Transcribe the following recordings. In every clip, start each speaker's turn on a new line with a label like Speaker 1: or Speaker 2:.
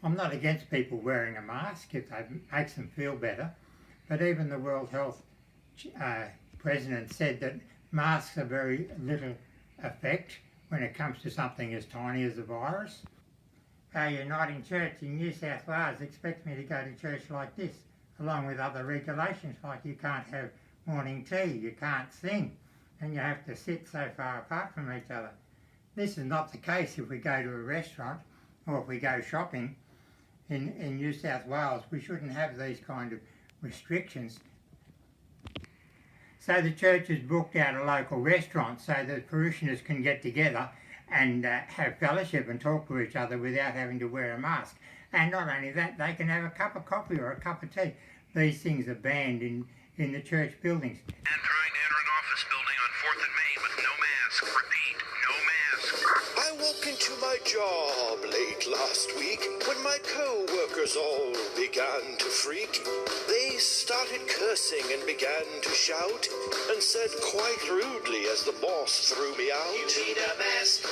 Speaker 1: I'm not against people wearing a mask if it makes them feel better, but even the World Health President said that masks are very little effect when it comes to something as tiny as a virus. Our Uniting Church in New South Wales expects me to go to church like this, along with other regulations like you can't have morning tea, you can't sing, and you have to sit so far apart from each other. This is not the case if we go to a restaurant or if we go shopping in New South Wales. We shouldn't have these kind of restrictions. So the church has booked out a local restaurant so that parishioners can get together and have fellowship and talk to each other without having to wear a mask. And not only that, they can have a cup of coffee or a cup of tea. These things are banned in the church buildings.
Speaker 2: And trying to enter an office building on 4th and Main with no mask. Repeat, no mask.
Speaker 3: I walked into my job late last week when my co-workers all began to freak. They started cursing and began to shout and said quite rudely as the boss threw me out,
Speaker 4: "You need a mask.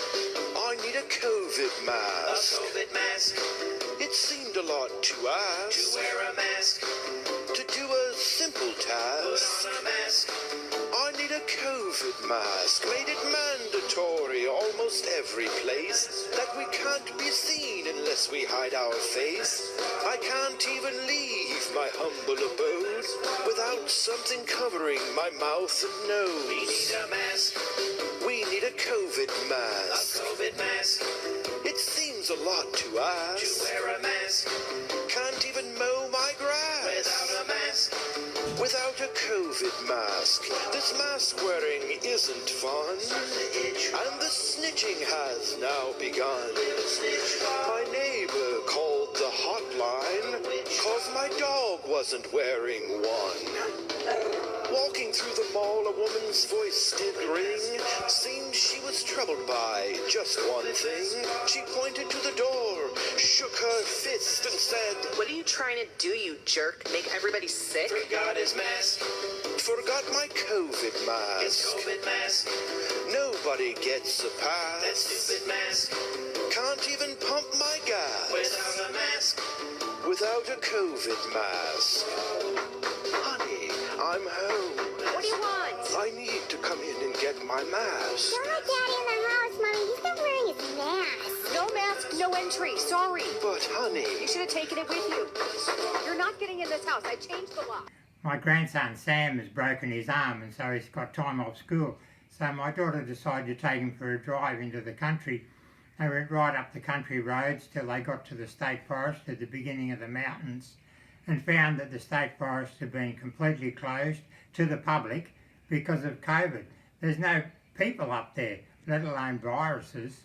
Speaker 3: I need a COVID mask.
Speaker 4: A COVID mask.
Speaker 3: It seemed a lot to ask.
Speaker 4: To wear a mask.
Speaker 3: To do a simple task.
Speaker 4: Put on a mask.
Speaker 3: I need a COVID mask. Made it mandatory almost every place that we can't be seen unless we hide our face. I can't even leave my humble abode without something covering my mouth and
Speaker 4: We
Speaker 3: nose.
Speaker 4: need a mask.
Speaker 3: We need a COVID
Speaker 4: A
Speaker 3: mask.
Speaker 4: COVID mask.
Speaker 3: It seems a lot to
Speaker 4: To
Speaker 3: ask.
Speaker 4: wear a mask.
Speaker 3: Can't even mow my grass
Speaker 4: Without a mask.
Speaker 3: without a COVID mask. This mask wearing isn't fun,
Speaker 4: The itch.
Speaker 3: and the snitching has now begun.
Speaker 4: Little snitch.
Speaker 3: My neighbor called the hotline cause my dog wasn't wearing one. Walking through the mall, a woman's voice did ring. Seemed she was troubled by just one thing. She pointed to the door, shook her fist and said,
Speaker 5: What are you trying to do, you jerk? Make everybody sick?
Speaker 4: Forgot his mask.
Speaker 3: forgot my COVID
Speaker 4: His
Speaker 3: mask.
Speaker 4: COVID mask.
Speaker 3: Nobody gets a
Speaker 4: That
Speaker 3: pass.
Speaker 4: stupid mask.
Speaker 3: Can't even pump my gas
Speaker 4: Without a mask.
Speaker 3: without a COVID mask. Honey, I'm home.
Speaker 5: What do you want?
Speaker 3: I need to come in and get my mask.
Speaker 6: Don't let Daddy in the house, Mommy. He's not wearing his mask.
Speaker 5: No mask, no entry. Sorry.
Speaker 3: But honey,
Speaker 5: You should have taken it with you. You're not getting in this house. I changed the lock.
Speaker 1: My grandson Sam has broken his arm and so he's got time off school. So my daughter decided to take him for a drive into the country. They went right up the country roads till they got to the state forest at the beginning of the mountains and found that the state forest had been completely closed to the public because of COVID. There's no people up there, let alone viruses.